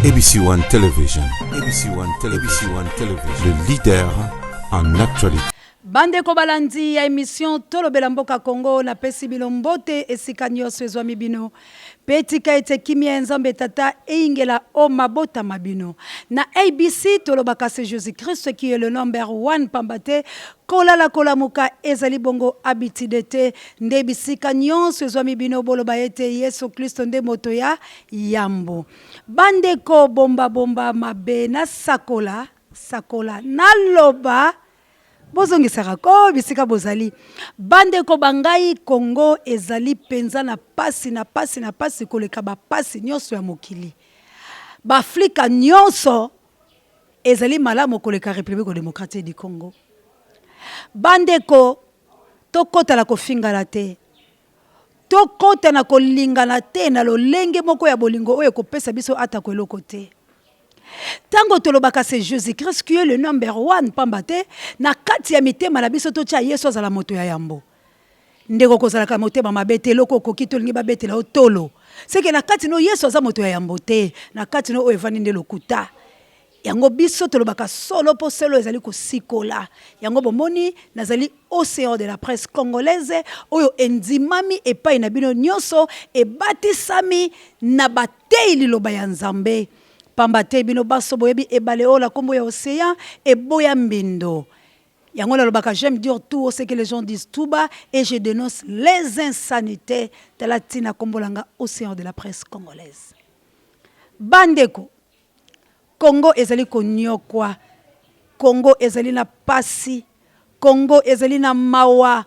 ABC One Television. ABC One Television. ABC One Television. Le leader en actualité. Bande ko balandi ya émission Tolobela Mboka Congo na pesi bilombote esika nyonso ezwami bino. Petika ete kimia nzambe tata eingela o mabota mabino. Na ABC Tolobaka c'est Jésus-Christ qui est le number 1 pambate. Kolala kolamuka ezali bongo abitidete nde bisika nyonso ezwami bino boloba ete Yesu Kristo nde moto ya yambo. Bande ko bomba mabe na sakola naloba bozongi sarako bisika bozali bande ko bangai Congo ezali penza na pasi koleka ba pasi nyonso ya mokili ba Afrika nyonso ezali malamu koleka République démocratique du Congo bande ko tokota la kofingala te tokota na kolingana te na lolenge moko ya bolingo oyo kopesa biso ata ko eloko te. Tango tolobaka c'est Jésus-Christ qui est le number 1 pambate na kati ya mitema na biso tocha Yesu azala moto ya yambo ndeko kozala ka motema mabete loko koki tolingi babete la otolo c'est que na kati no Yesu azala moto ya yambo te na kati no evani nde lokuta yango biso tolobaka solo po solo ezali ko sikola yango bomoni nazali océan de la presse congolaise oyo endimami epai na bino nyonso e batisami na batei liloba ya Nzambe pambate bino baso boyebi ebale ola kombo ya océan et boya mbindo yango la lobaka j'aime dire tout ce que les gens disent tout bas et je dénonce les insanités de la tina kombolanga océan de la presse congolaise bandeko Congo ezali konyokwa Congo ezali na pasi Congo ezali na mawa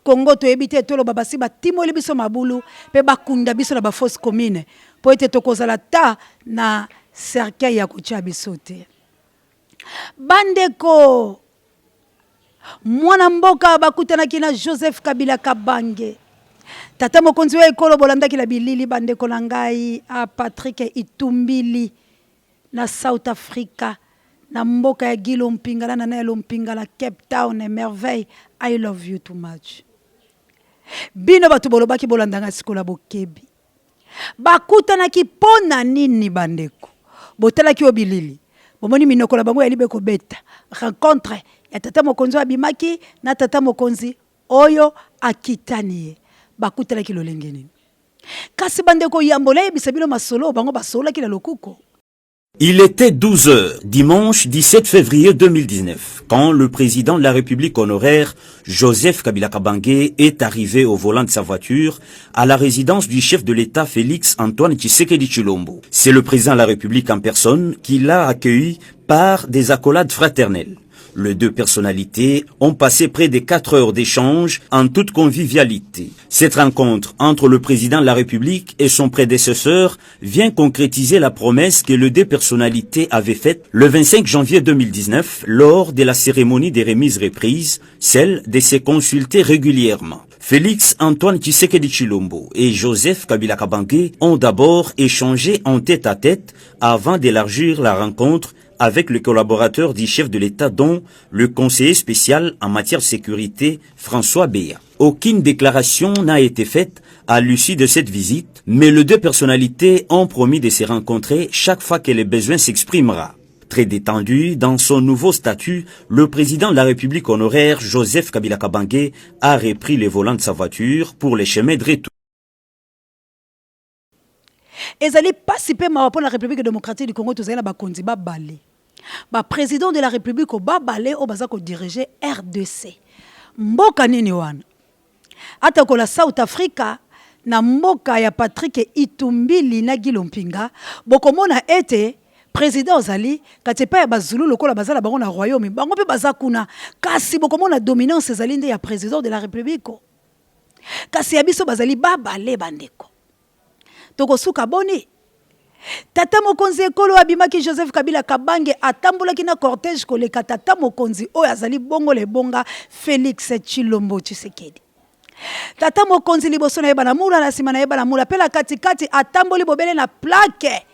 Congo toyebi te tolo babasi batimoli biso mabulu pe bakunda biso na ba fausse commune po ete tokozala ta na cercueil ya kutia bisote bandeko mwana mboka bakutanaki na Joseph Kabila Kabange tata mokonzi wa ekolo bolandaki la bilili bandeko na ngai a Patrick Itumbili na South Africa na mboka ya Gilo Mpingala na Nelo Mpingala Cape Town et merveille I love you too much bino batu bolobaki bolandanga sikola bokebi bakutanaki pona nini bandeko botela ki obilili bomoni minoko la bango ya libeko beta rencontre ya tata mokonzi abimaki na tata mokonzi oyo akitanie bakutela ki lolenge nini kasi bandeko yambole bisabilo masolo bango basola ki la lokuko. Il était 12 heures, dimanche 17 février 2019, quand le président de la République honoraire, Joseph Kabila Kabange, est arrivé au volant de sa voiture à la résidence du chef de l'État Félix Antoine Tshisekedi Tshilombo. C'est le président de la République en personne qui l'a accueilli par des accolades fraternelles. Les deux personnalités ont passé près de 4 heures d'échange en toute convivialité. Cette rencontre entre le président de la République et son prédécesseur vient concrétiser la promesse que les deux personnalités avaient faite le 25 janvier 2019 lors de la cérémonie des remises reprises, celle de se consulter régulièrement. Félix Antoine Tshisekedi Tshilombo et Joseph Kabila Kabange ont d'abord échangé en tête-à-tête avant d'élargir la rencontre avec le collaborateur du chef de l'État dont le conseiller spécial en matière de sécurité François Béa. Aucune déclaration n'a été faite à l'issue de cette visite, mais les deux personnalités ont promis de se rencontrer chaque fois que le besoin s'exprimera. Très détendu dans son nouveau statut, le président de la République honoraire Joseph Kabila Kabange a repris les volants de sa voiture pour les chemins de retour. Ezali participer pour la République démocratique du Congo tozala ba kondi ba balé. Ba président de la République au ba balé au baza ko diriger RDC. Mboka nini wana. Ata ko la South Africa na mboka ya Patrick Itumbili na Gilo Mpinga bokomona ete président Zali katepa ya bazulu lokola bazala bango na royaume bango pe baza kuna kasi bokomona dominance ezali nde ya président de la République. Kasi ya biso bazali ba balé bandeko. Toko suka boni tata mokonzi ekolo abimaki Joseph Kabila Kabange atambulaki na cortège koleka tata mokonzi oyo azali bongo le bonga Félix Tshilombo Tshisekedi tata mokonzi liboso na yeba na mula na sima na yeba na mula pela katikati atamboli bobele na plaque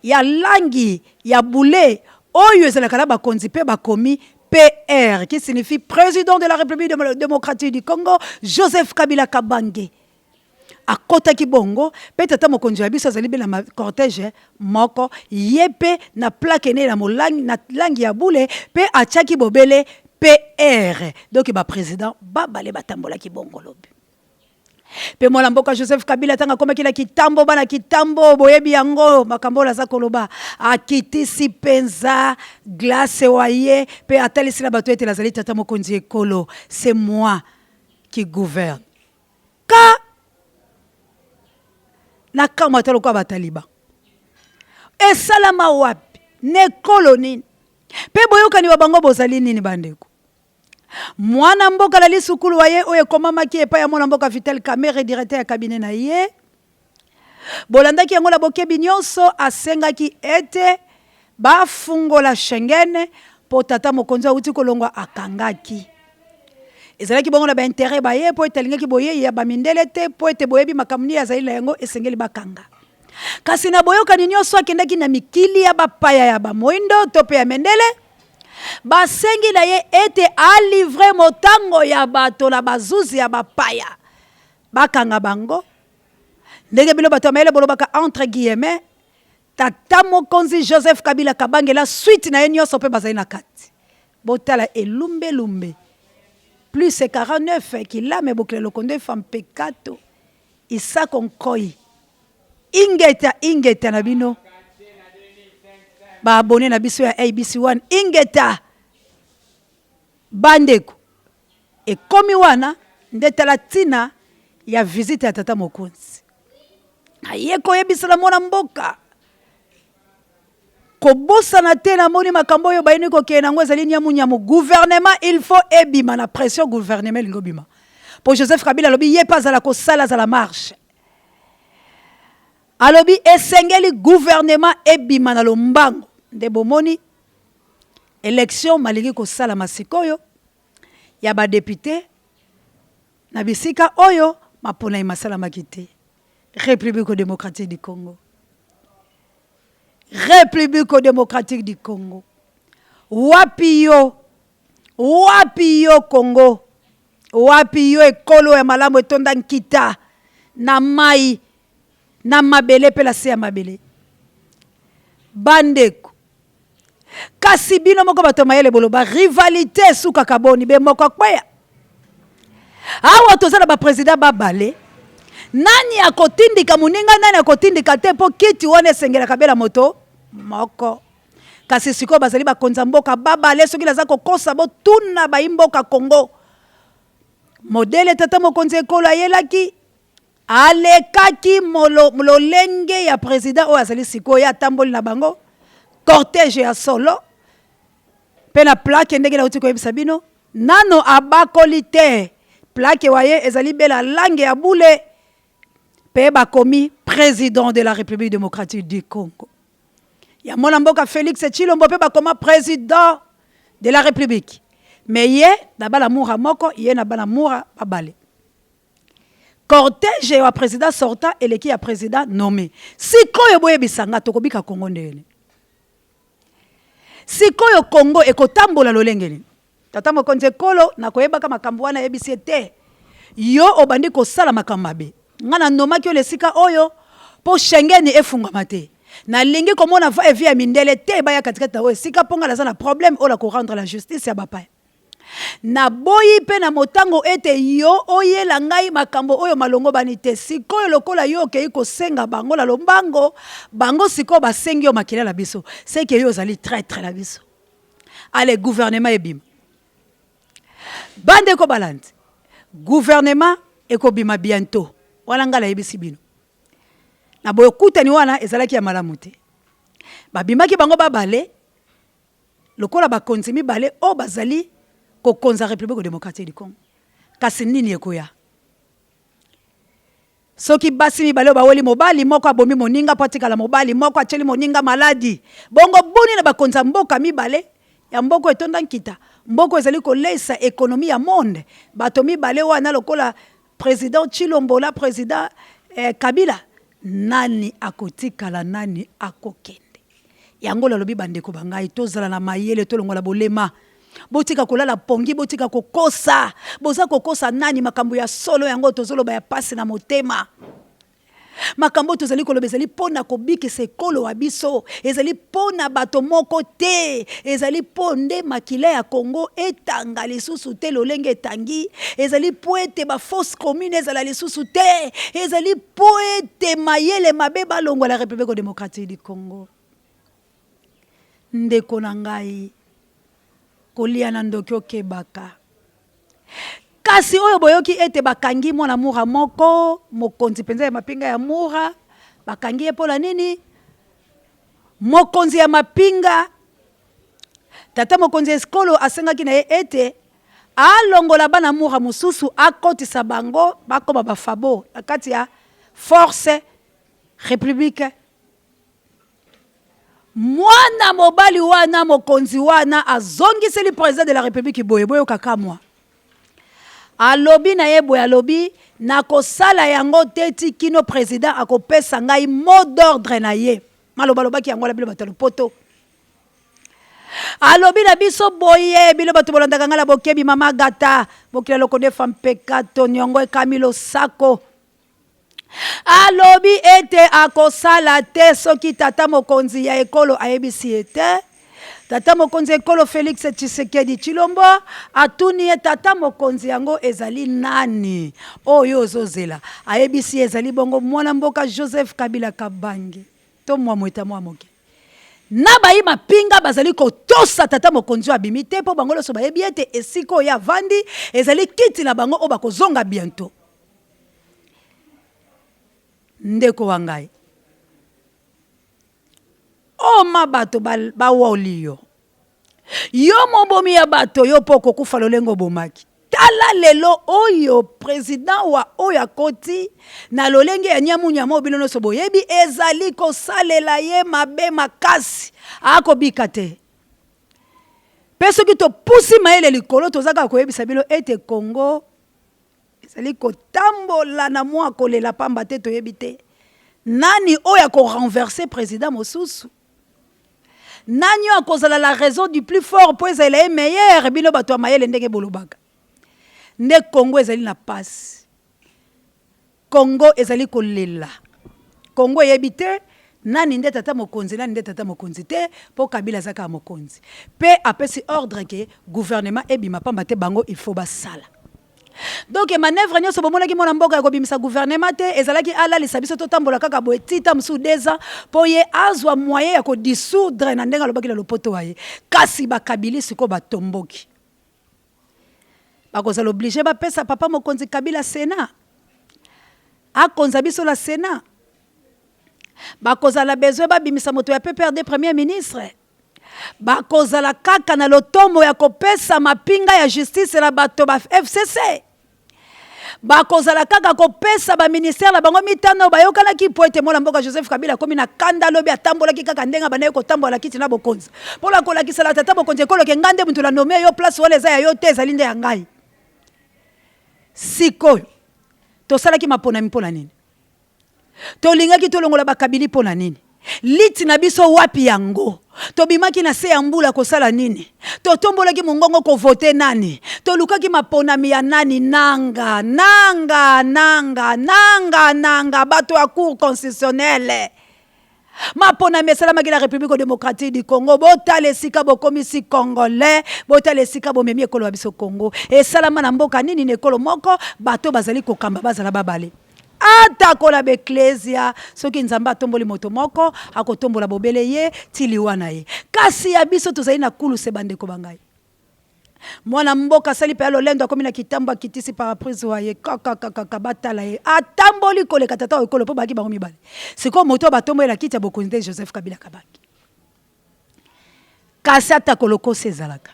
ya langi ya boule oyo ezalaka na bakonzi pe bakomi PR qui signifie président de la République démocratique du Congo Joseph Kabila Kabange akota ki bongo pe tata mokonzi ya biso azali be na cortège moko yepe na plaque ne na molangi na langi ya bule pe achaki bobele PR donc ba président babale batambola ki bongo lobi pe mwana mboka Joseph Kabila tanga koma kila kitambo bana kitambo boyebi yango makambo la za koloba akitisi penza glace waye pe atalisi na bato ete lazali tata mokonzi ekolo c'est moi qui gouverne ka na kama talo kwa bataliba esalama wapi ne koloni pe boyokani wa bango bozali nini bandeko mwana mboka la lisukulu waye oye komamaki epa ya mwana mboka Vital Kamerhe directeur ya cabinet na ye bolandaki yango la bokebi nyonso asengaki ete bafungola Schengen po tata mokonzi auti kolongwa akangaki ezalaki bongo na ba intérêt baye po etalingaki boye ya bamindele te po ete boyebi makamuni ya zaila yango esengeli bakanga kasi na boyokani nyonso akendaki na mikili ya bapaya ya bamoindo to pe ya mendele basengi na ye ete alivre motango ya bato na bazuzi ya bapaya bakanga bango ndenge bilo bato mayele bolobaka entre guillemets tata mokonzi Joseph Kabila kabangela suite na ye nyonso pe bazali na kati botala elumbe plus c'est 49 qu'il a mais bouclé le condé femme peccato isa konkoi ingeta na bino ba abonné na biso ya ABC1 ingeta bandeko e komi wana ndeta latina ya visite ya tata mokonzi aye koyebisa na mwana mboka kobosana te na moni makambo oyo bayini kokende nango ezali nyamu gouvernement il faut ebima na pression gouvernement lingo bima pour Joseph Kabila lobi ye pas à la kosala za la marche alobi esengeli gouvernement ebima na lombango nde bomoni élection malingi kosala masikoyo ya ba député na bisika oyo mapona imasala makite République démocratique du Congo République démocratique du Congo wapi yo Congo wapi yo ekolo ya malamu etonda nkita na mai na mabele pe la se ya mabele bandeko kasi bino moko bato mayele boloba rivalité suka kaboni be moko kweya awa tozala ba président babale nani akotindika muninga nani akotindika te po kiti wana esengela kabela moto moko kasi siko bazali bakonza mboka babale soki naza kokosa bo tuna baimboka Congo modele tata mokonzi ekolo ayelaki alekaki mololenge ya président oyo azali sikoyo atamboli na bango cortège ya solo pe na plaque ndenge na uti koyebisa bino nano abakoli te plaque waye ezali bela langue ya bule pe bakomi président de la République démocratique du Congo ya mwana mboka Félix Tshilombo pe bakoma président de la République mais ye na bala mura moko ye na bala mura babale cortège ya président sortant eleki ya président nommé sikoyo boyebisanga tokobika Congo ndene sikoyo Congo ekotambola lolengeni tata mokonzi ekolo na koyebaka makambo wana yebisi te yo obandi kosala makambo mabe ngana nomaki yo lesika oyo po Schengen efungama te na lingi komona va evi ya mindele te baya katikati na oyo esika ponga naza na problème ola ko rendre la justice ya bapaya na boyi pe na motango ete yo oyela ngai makambo oyo malongo bani te sikoyo lokola yo okei kosenga bango la lombango bango sikoyo basengi yo makila la biso c'est que yo ozali traître la biso allez gouvernement ebima bande ko balandi gouvernement ekobima bientôt wana ngala yebisi bino na boyo kutani wana ezalaki ya malamu te babimaki bango babale lokola bakonzi mibale o bazali kokonza République démocratique du Congo kasi nini ekoya soki basi mibale baweli mobali moko abomi moninga patikala mobali moko acheli moninga maladi bongo boni na bakonza mboka mibale ya mboko etonda nkita mboko ezali kolesa ekonomi ya monde bato mibale wana lokola président Tshilombo la président Kabila nani akotikala nani akokende yango la lobi bandeko bangai tozala na mayele tolongola bolema botika kolala pongi botika kokosa boza kokosa nani makambo ya solo yango tozoloba ya pasi na motema makambo tozali koloba ezali pona kobikisa ekolo wa biso, ezali pona bato moko te, ezali ponde makila ya Congo etanga lisusu te lolenge etangi, ezali po ete ba fausse commune ezala lisusu te, ezali po ete mayele mabe balongwa la République démocratique du Congo. Ndeko na ngai kolia na ndoki okebaka. Kasi oyo boyoki ete bakangi mwana mura moko mokonzi penza ya mapinga ya mura bakangi epola nini mokonzi ya mapinga tata mokonzi eskolo asengaki na ye ete alongola bana mura mususu akotisa bango bakoma bafabo na kati ya force république. Mwana mobali wana mokonzi wana azongiseli président de la république boye boye kakamwa alobi na ye boye alobi na kosala yango teti kino président akopesa ngai mot d'ordre na ye maloba lobaki yango la bilo batalo poto alobi na biso boye bilo bato bolandaka ngala bokebi mama gata bokila lokode femme pekato nyongo ekamilo sako alobi ete akosala te soki tata mokonzi ya ekolo ayebisi ete tata mokonzi ekolo Félix Tshisekedi Tshilombo atuni ye tata mokonzi yango ezali nani oyo ozozela ayebisi ezali bongo mwana mboka Joseph Kabila Kabange to mwa mweta mwa moke na bayi mapinga bazali kotosa tata mokonzi abimi te po bango loso bayebi ete esiko ya vandi ezali kiti na bango o bakozonga bientôt. Ndeko wangai o mabato bawoli yo mobomi ya bato yo poko kufa lolengo bomaki tala lelo oyo président wa oyo akoti na lolenge ya nyamunyama obino no soboyebi ezali kosalela ye mabe makasi akobika te peso ki to pusi maele likolo tozaka koyebisa bilo ete Congo ezali kotambola na mwa kolela pamba te toyebi te nani oyo ko renverser président mosusu nani oyo akozala la raison du plus fort po ezala ye meilleur bino bato ya mayele ndenge bolobaka nde Congo ezali na pasi Congo ezali kolela Congo yebi te nani nde tata mokonzi nani nde tata mokonzi te po Kabila zaka mokonzi pe apesi ordre ke gouvernement ebima pamba te bango il faut basala. Donc manœuvre nyoso bomonaki mona mboka ya kobimisa gouvernement te ezalaki alalisa biso totambola kaka boye tita msu 2 ans po ye azwa moyen ya kodissoudre na ndenga lobaki na lopoto waye kasi bakabili siko batomboki bakozala obligé bapesa papa mokonzi Kabila Sénat akonza biso la Sénat bakozala besoin babimisa moto ya PPRD premier ministre bakozala kaka na lotomo ya kopesa mapinga ya justice na bato ba FCC bakozala kaka kopesa ba ministère la bango mitano bayokana ki po ete mona mboka Joseph Kabila komi na kanda lobi atambola ki kaka ndenga banaye kotambola kiti na bokonzi pola kolakisa la tata bokonzi ekolo ke ngande muntu la nomé yo place wala eza ya yo te ezali nde ya ngai sikoyo tosalaki mapona mpona nini tolingaki tolongola bakabili pona nini liti na biso wapi yango tobimaki na se ya mbula kosala nini totombolaki mongongo ko voter nani tolukaki maponami ya nani nanga bato ya cour constitutionnelle maponami esalamaki la République démocratique du Congo botala esika bokomisi congolais botala esika bomemi ekolo ya biso Congo esalama na mboka nini na ekolo moko bato bazali kokamba bazala babale atakola beklesia soki nzamba atomboli moto moko akotombola bobele ye tili wana ye kasi ya biso tozali na kulu se bandeko bangai mwana mboka sali pe lolendo akomi na kitambo kitisi paraprise wa ye kaka batala ye atamboli koleka tata ekolo po baki bango mibale siko moto batombola kiti ya bokonzi Joseph Kabila Kabange kasi atakolo sezalaka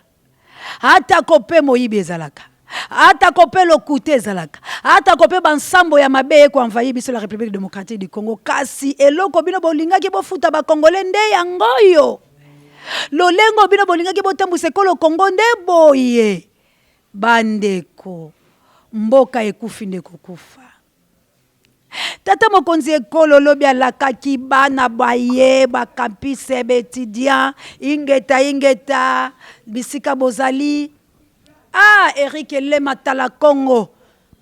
atakope moyibi ezalaka atakope lokute ezalaka atakope bansambo ya mabe ko envahi biso la République démocratique du Congo kasi eloko bino bolingaki bofuta ba Congolais nde yangoyo lolengo bino bolingaki botambusa ekolo Congo nde boye bandeko mboka ekufi nde kokufa tata mokonzi ekolo lobi alakaki bana baye bakampise betudiant ingeta bisika bozali Eric Lema Tala Congo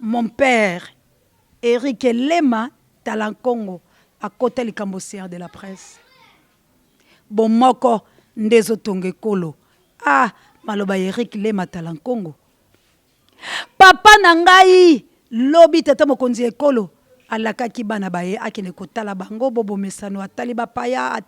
mon père Eric Lema Talent Congo à côté du cambossien de la presse. Bon moko ndezo tonge kolo. Ah, maloba Eric Lema Talent Congo. Papa nangai lobi tata mokonzi ekolo alakaki bana baye akene kotala bango bobo mesano atali bapaya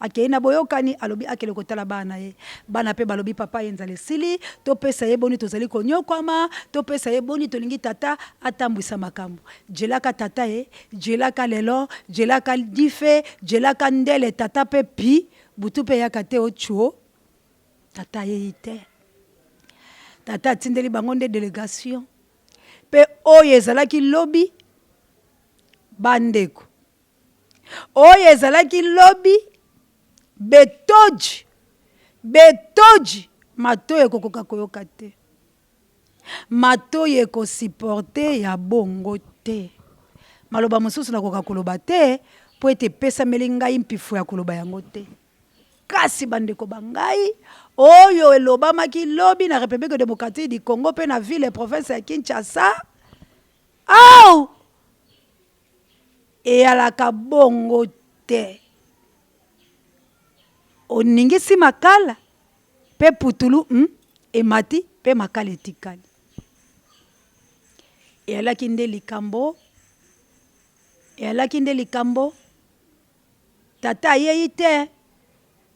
akena boyokani alobi akele kotala bana ye bana pe balobi papa yenzale sili to pesa ye boni tozali konyokwama to pesa ye boni tolingi tata atambwisa makambo jelaka tata ye jelaka lelo jelaka dife jelaka ndele tata pe pi butu pe yakate ochuo tata ye ite tata atindeli bango nde délégation pe oyo ezalaki lobi bandeko oyo ezalaki lobi betoji matoyi ekokoka koyoka te matoyi ekosupporte ya bongo te maloba mosusu nakoka koloba te po ete epesameli ngai mpifu ya koloba yango te kasi bandeko bangai oyo elobamaki lobi na République démocratique du Congo pe na ville et province ya Kinshasa au eyalaka bongo te oningisi makala pe putulu emati pe makala etikali eyalaki nde likambo tata ayei te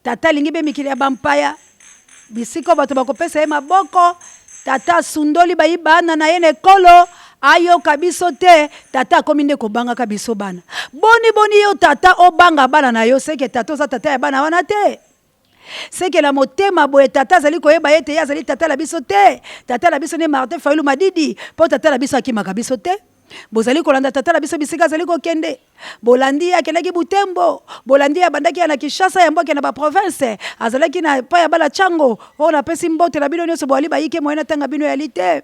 tata alingi be mikili ya bampaya bisiko bato bakopesa ye maboko tata asundoli bayi bana na ye na ekolo ayoka biso te tata akomi nde kobangaka biso bana boni yo tata obanga bana na yo seke tata oza tata ya bana wana te seke na motema boye tata azali koyeba ye te ye azali tata na biso te tata na biso ne Martin Fayulu Madidi mpo tata na biso akimaka biso te bozali kolanda tata na biso bisika azali kokende bolandi akendaki Butembo bolandi abandaki na Kinshasa ya mboke na baprovince azalaki na pa ya bala chango oyo napesi mbote na bino nyonso boali bayike moye na tanga bino yali te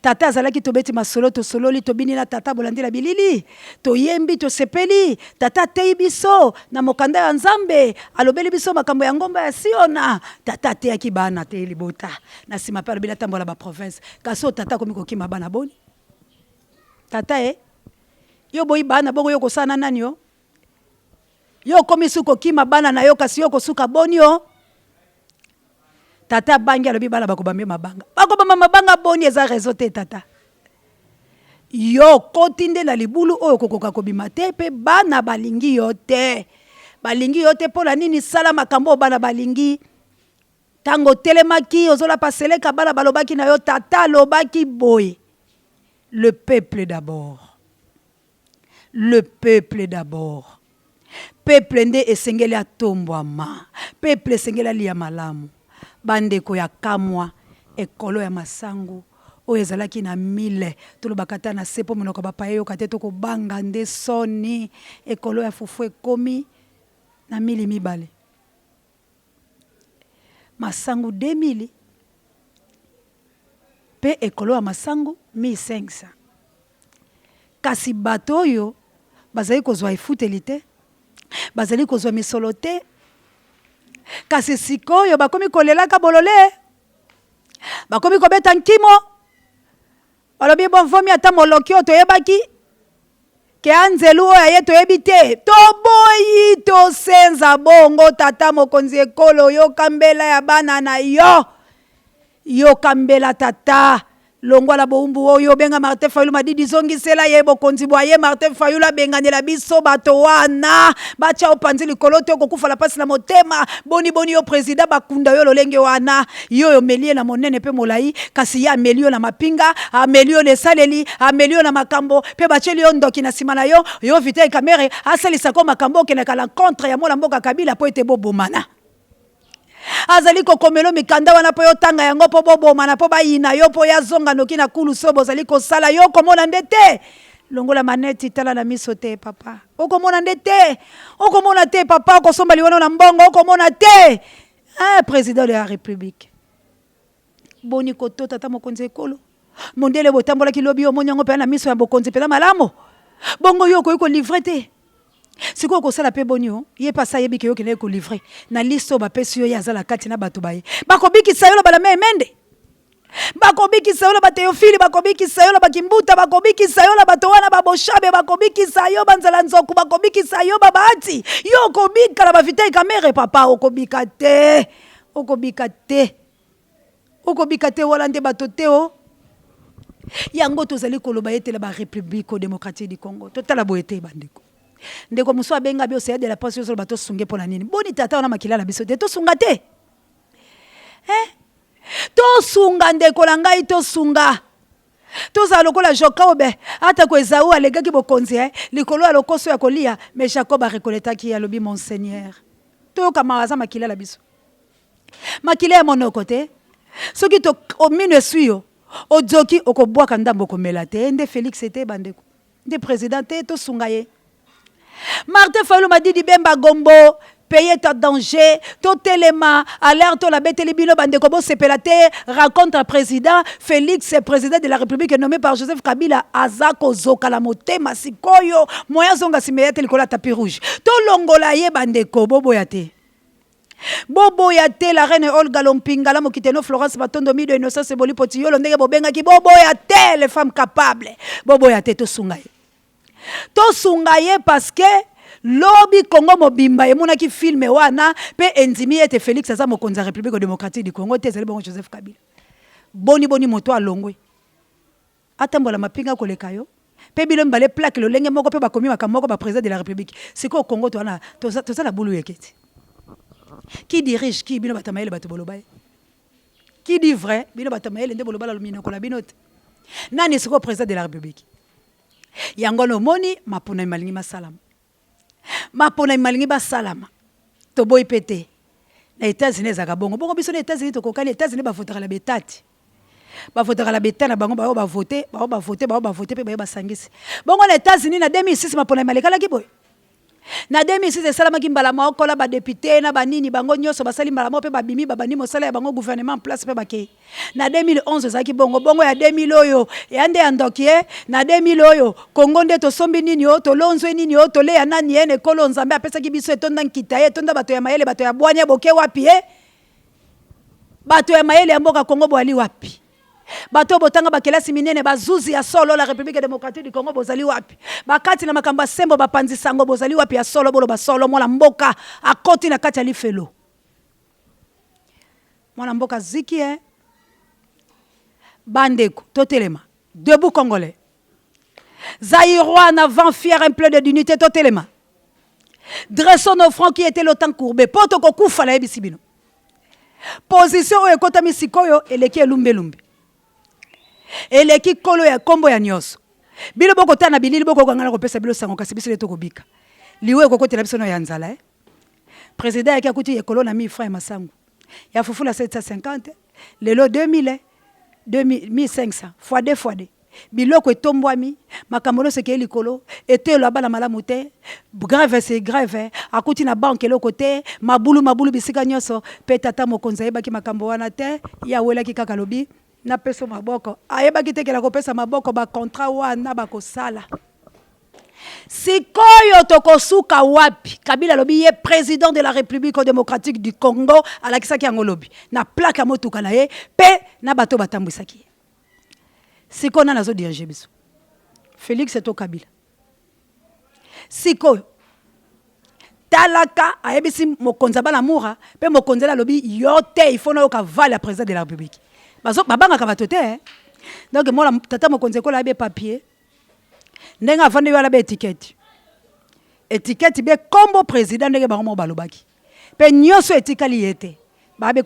tata azalaki tobeti masolo tosololi tobini na tata bolandi na bilili toyembi tosepeli tata atei biso na mokanda ya Nzambe alobeli biso makambo ya ngomba ya Siona tata ateyaki bana te libota na nsima pe alobeli atambola baprovince kasi oyo tata akomi kokima bana boni tata yo boyi bana bongo yo kosana nani yo okomi su kokima bana na yo kasi yo kosuka boni yo tata bangi alobi bana bakobambe mabanga boni eza réseau te tata yo koti nde na libulu oyo kokoka kobima te pe bana balingi yo te mpo na nini sala makambo bana balingi tango telemaki ozola paseleka bana balobaki na yo tata alobaki boye le peuple d'abord peuple nde esengeli atombwama peuple esengeli alia malamu bandeko ya kamwa ekolo ya masangu oyo ezalaki na mile tolobaka ta na se mpo monoko bapaya yoka te tokobanga nde soni ekolo ya fufu ekomi na mili mibale masangu 2000 pe ekolo ya masangu 1500 kasi bato oyo bazali kozwa efuteli te bazali kozwa misolo te kasi sikoyo bakomi kolelaka bolole bakomi kobeta nkimo balobi bonvomi ata moloki oyo toyebaki ke anzelu oyo aye toyebi te toboyi tosenza bongo tata mokonzi ekolo yokambela ya bana na yo yokambela tata longwala boumbu oyo benga Martin Fayulu Madidi zongisela ye bokonzi bwaye Martin Fayulu benganela biso bato wana bacha opanzi likolo te kokufala pasi na motema boni yo president bakunda yo lolenge wana yo melie na monene pe molai kasi ya melio na mapinga amelio le saleli amelio na makambo pe bacheli yo ndoki na sima na yo vite kamere asalisa ko makambo ke na kala contre ya mola mboka Kabila po ete bobomana azali kokomelo mikanda wana po yotanga yango po bobomana po bayina yo po yazonga noki na kulu so bozali kosala yo komona ndete longola maneti tala na miso te papa okomona ndete okomona te papa okosomba liwana na mbongo okomona te président de la république boni koto tata mokonzi ekolo mondele botambola kilobi yo monyango pe na miso ya bokonzi pe na malamo bongo yo ko livre te siko kosala pe bonio ye pasa yebi ke yo kene ko livrer na listo ba pesi yo yazala kati na bato baye bakobikisa yo la bala mende bakobikisa yo na bateofili, bakobikisa yo na bakimbuta, bakobikisa yo na bato wana baboshabe, bakobikisa yo banzala nzoku, bakobikisa yo babati. Yo okobika na bavitei kamere papa, okobika te. Okobika te. Okobika te wala nde bato te o. Yango tozali koloba ete la ba République démocratique du Congo. Totala boyete bandeko. Ndeko muso abenga bio c'est de la passe sur bato sunge pona nini. Boni tata ona makila na biso te to sunga te. To sunga ndeko la ngai to sunga. To za lokola Jokobe ata ko Esaú alegaki bokonzi likolo ya lokoso ya kolia mais Jacob a recoleta ki alobi monseigneur. To kamaza makila la biso. Makila ya monoko te. Soki to omino suyo ojoki okobwaka ndambo komela te nde Félix était bandeko. Nde président te to sunga ye. Martin Fayulu m'a dit Bemba Gombo, payer ta danger, tout élément, alerte la bête les bino bande kobo sepelate, raconte un président, Félix, c'est président de la République nommé par Joseph Kabila, Azako Zoka la moté, Masikoyo, moyen zonga simeyate likola tapis rouge. To longola ye bande kobo boyate. Bobo yate la reine Olga Lompinga la mokiteno Florence Batondo Mido Innocence Boli Potiyolo ndenge bobenga ki bobo yate les femmes capables. Bobo yate to sungaye. To sungaye parce que lobby Congo mobimba yemuna ki filme wana pe enzimi ete Félix aza mokonzi ya République démocratique du Congo tezali bongo Joseph Kabila. Boni moto alongwe. Atambola mapinga koleka yo. Pe bilo mbale plaque lo lenge moko pe bakomi makamoko ba président de la République. Siko au Congo to wana toza la boulou yeketi. Qui dirige qui bino batamaele bato bolobaye? Qui dit vrai bino batamaele nde boloba la lumino kola binote. Nani siko président de la République? Yangono moni mapona malingi masalama. Mapona malingi basalama. To boy pété. Na États-Unis za kabongo. Bongo biso na États-Unis to kokani États-Unis ba votera la betati. Ba votera la betati na bango ba voter pe ba sangisi. Bongo na États-Unis na 2006 mapona malekala ki boy. Na 2006 esalama ki mbala moko la ba député na banini bango nyoso basali mbala moko pe babimi babani mosala ya bango gouvernement en place pe bakei. Na 2011 zaki bongo ya 2000 oyo yande andokie na 2000 oyo Congo nde to sombi nini o to lonzwe nini o to le ya nani ene kolo nzambe apesa ki biso etonda nkita ye tonda bato ya mayele bato ya bwanya boke wapi bato ya mayele ya mboka Congo boali wapi bato botanga bakelasi minene bazuzi ya solo la République démocratique du Congo bozali wapi bakati na makamba sembo bapanzi sango bozali wapi ya solo bolo basolo mwana mboka akoti na kati ya lifelo mwana mboka ziki bandeko totelema debout congolais Zaïrois en avant fier un pleu d'unité totelema dressons nos fronts qui étaient l'OTAN courbé poto kokufa la ebisibino position oyo ekotami sikoyo eleki elumbe eleki kolo ya kombo ya nyoso bilo boko tana bilili boko kangana kopesa bilo sango kasi biso leto kobika liwe kokotela biso no ya nzala président yaki akuti ekolo na 1000 francs masango ya fufula 750 lelo 2000 2500 fois 2 biloko etombwami makambo nyonso ekei likolo etelo abana malamu te grave c'est grave akuti na banke eloko te mabulu bisika nyonso mpe tata mokonzi ayebaki makambo wana te ye awelaki kaka lobi napeso maboko ayebaki tekela kopesa maboko bakontrat wana bakosala sikoyo tokosuka wapi Kabila lobi ye président de la République démocratique du Congo alakisaki yango lobi na plaque ya motuka na ye mpe na bato batambwisaki ye sikoyo nana azodirige biso Félix to Kabila sikoyo talaka ayebisi mokonzi abana mura mpe mokonzi alobi yo te il faut nayoka vale ya président de la République babangaka bato te donc mwana tata mokonzi ekola abe papier ndenge avandi yo alabe étiquette be kombo président ndenge bango mo balobaki mpe nyonso etikali ye te babe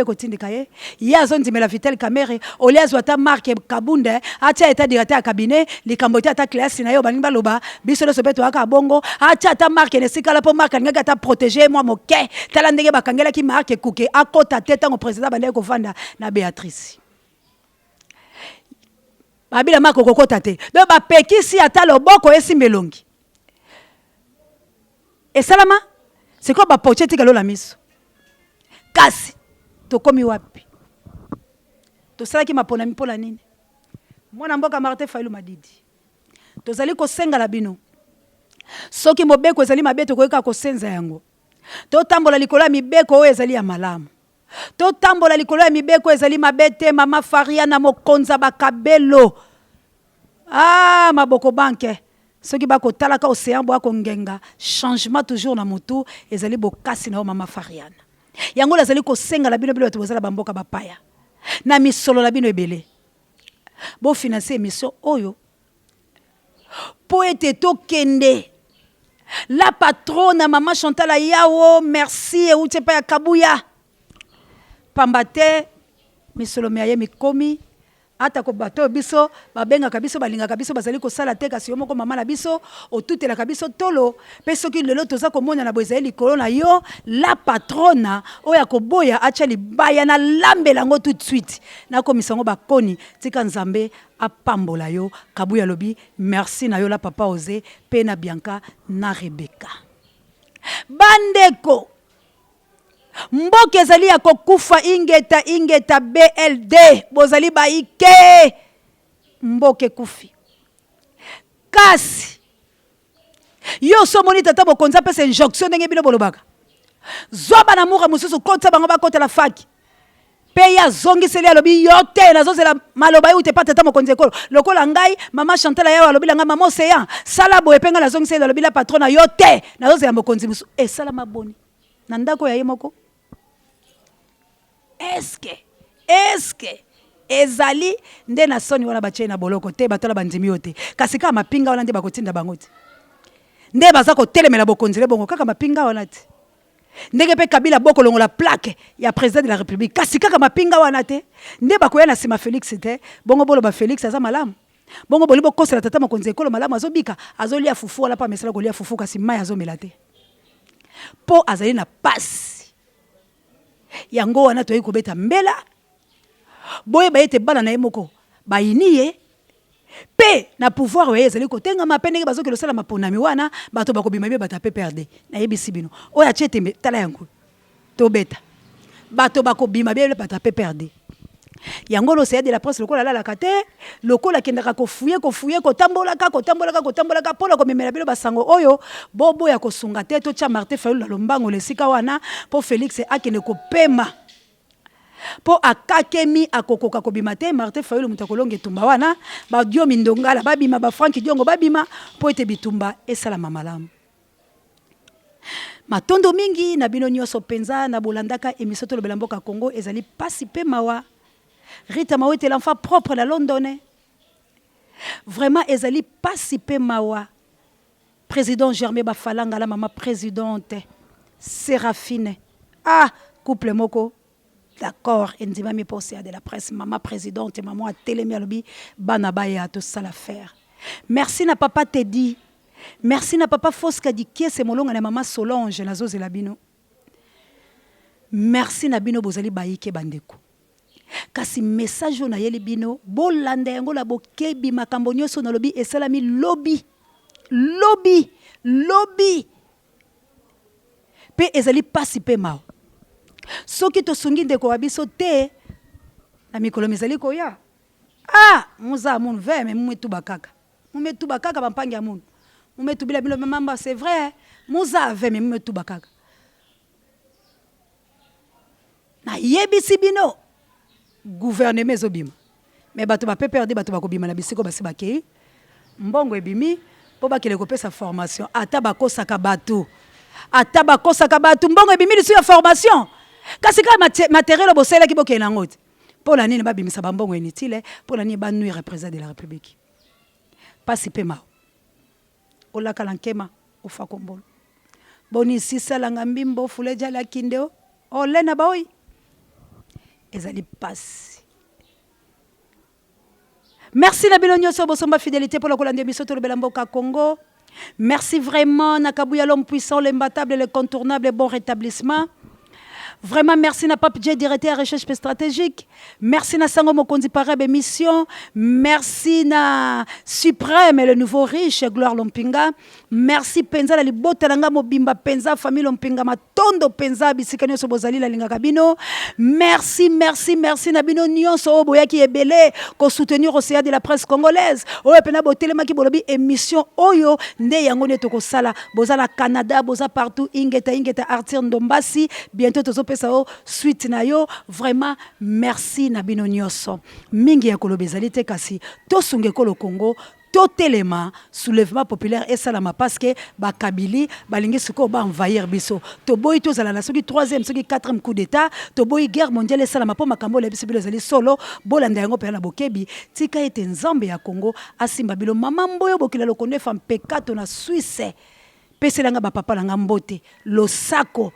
kotindika ye ye azondimela Vital Kamerhe olie azwa ata marke kabunde atia eta directeur ya cabinet likambo te ata classe na yo balingi baloba biso nyonso mpe toyaka bongo atia ata marke na esikala mpo marke alingaki ata protege mwa moke tala ndenge bakangelaki marke kuke akota te ntango président bandeki kovanda na Béatrice babila marke okokota te donc bapekisi ata loboko esimba elongi esalama sikoyo bapoche etika lola miso kasi tokomi wapi tosalaki maponami mpola nini mwana mboka Martin Fayulu Madidi tozali kosengala bino soki mobeko ezali mabe tokoyeka kosenza yango totambola likolo ya mibeko oyo ezali ya malamu To tambola likolo ya mibeko ezali mabete mama Fariana mokonza bakabelo. Ah maboko banke. Soki bako talaka océan bo akongenga changement toujours na mutu ezali bokasi na mama Fariana. Yango lazali ko senga la bino bato bozala bamboka bapaya. Na misolo la bino ebele. Bo financer émission oyo. Poète to kende. La patronne maman Chantal Ayao merci et outepa ya Kabuya. Pambate misolo meaye mikomi ata ko bato biso babenga kabiso balinga kabiso bazali ko sala te kasi yomoko mama na biso otutela kabiso tolo pe soki lelo toza ko mona na bozali likolo na yo la patronne oya ko boya acha libaya na lambela ngo tout de suite na komisango bakoni tika nzambe apambola yo Kabuya lobi merci na yo la papa Ozé pe na Bianca na Rebecca bandeko mboke ezali ya kokufa ingeta BLD bozali baike mboke kufi kasi yo somoni tata bokonza pesa injonction ndenge bino bolobaka zoba na mura mususu kota bango bakota la faki pe ya zongiseli alobi yo te nazozela maloba yo te pa tata mokonzi ekolo lokola ngai mama Chantal ya alobi langa mama Océan sala boye penga na zongiseli alobi la patrona yo te nazozela mokonzi musu esala maboni na ndako ya ye moko. Eske ezali nde na soni wana bache na boloko te batola bandimi yo te kasi kaka mapinga wana nde bakotinda bango te nde baza kotelemela bokonzele bongo kaka mapinga wana te ndenge pe Kabila boko longola plaque ya président de la République kasi kaka mapinga wana te nde bakoya na sima Félix te bongo bolo ba Félix aza malamu bongo boli bokosela tata mokonzi ekolo malamu azobika azolia fufu wala pa mesala kolia fufu kasi mai azomela te po azali na pasi yango wana toyi kobeta mbela boye bayete bana na yemoko bayini ye pe na pouvoir oye ezali kotenga mapendenge bazoki losala maponami wana bato bakobima be bata PPRD na yebisi bino oya chetembe tala yango tobeta bato bakobima be bata PPRD yango lo de la presse lokola la kate lokola kendaka kofuye kotambolaka pola komemela bilo basango oyo bobo ya kosunga te to cha Martin Fayulu la lombango lesika wana po Félix akene kopema po akakemi akokoka kobima te Martin Fayulu mutakolonge tumba wana ba dio mindongala babima ba Frank Diongo babima po ete bitumba esala mamalamu matondo mingi na bino nyoso penza na bolandaka émission to lobela mboka Congo ezali pasi pe mawa Rita Mawa était l'enfant propre de London. Vraiment, ezali pas si peu mawa. Président Germain Bafalanga, la maman présidente. Séraphine. Ah, couple moko. D'accord, Ndima mi posé de la presse. Maman présidente, maman a télémialobi. Banabaya, tout ça l'affaire. Merci na papa te dit. Merci na papa Fosca dit qui c'est mon long na maman Solange, la zose la bino. Merci na bino bozali baïke bandeko. Kasi message na yeli bino bolanda yango la bokebi makambo nyoso na lobi esalami lobby pe ezali pasi pe mao soki to sungi ndeko wa biso te na mikolo mizali koya muza mun veme mumetu bakaka bampangi ya mun mumetu bila bilo mamba c'est vrai muza veme mumetu bakaka na yebisi bino gouvernement zobima mais bato ba PPRD bato bakobima na bisiko basi bakei mbongo ebimi po bakele kopesa formation ata bakosaka bato mbongo ebimi lisu ya formation kasi ka matériel bosela ki bokela ngote po la nini babimisa bambongo inutile po la nini ba nuire président de la République pasi pema olaka lankema ofa kombolo boni sisa langa mbimbo fuleja la kindeo olena baoyi ezali passe. Merci la Bilonio Sobosomba fidélité pour la Colande Bisoto le Belamboka Congo. Merci vraiment Nakabuya l'homme puissant, l'imbattable, l'incontournable, le bon rétablissement. Vraiment merci na Pape J directeur recherche stratégique. Merci na Sango Mokondi Parab émission. Merci na Suprême le nouveau riche Gloire Lompinga. Merci Penza la libota langa mobimba Penza famille Lompinga matondo Penza bisikane so bozali la linga kabino. Merci na bino nyonso oboya ki ebele ko soutenir Océan de la presse congolaise. Oyo pena botelema ki bolobi émission oyo nde yango ne toko sala bozala Canada boza partout ingeta Arthur Ndombasi bientôt tozo pesa o suite na yo vraiment merci na bino nyonso mingi ya koloba ezali te kasi tosunge ko le Congo totelema soulèvement populaire et salama parce que bakabili balingi siko ba envahir biso to boy to zala na soki 3e soki 4e coup d'état to boy guerre mondiale et salama po makambo la biso ezali solo bolanda yango pe na bokebi tika ete nzambe ya Congo asimba bilo mama mboyo bokila lokonde fam pekato na Suisse peselanga ba papa langa mbote losako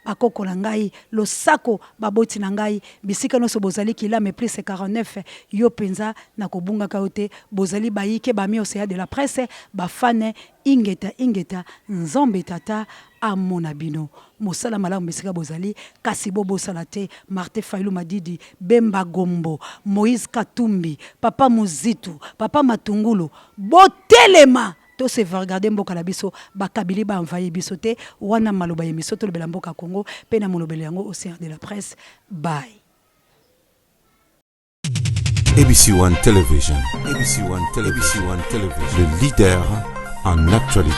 bakoko na ngai losako baboti na ngai bisika no so bozali kila mais plus 49 yo penza na kobunga kaote bozali bayike ba mi océan de la presse ba fane ingeta nzombe tata amona bino mosala malamu bisika bozali kasi bobo salate Martin Fayulu Madidi Bemba Gombo Moïse Katumbi Papa Muzitu Papa Matungulu botelema to se va regarder mboka la biso bakabili ba envahi biso te wana maloba ye miso to le mboka Congo pe na molobele yango océan de la presse bye. ABC One Television. ABC One Television. Le leader en actualité.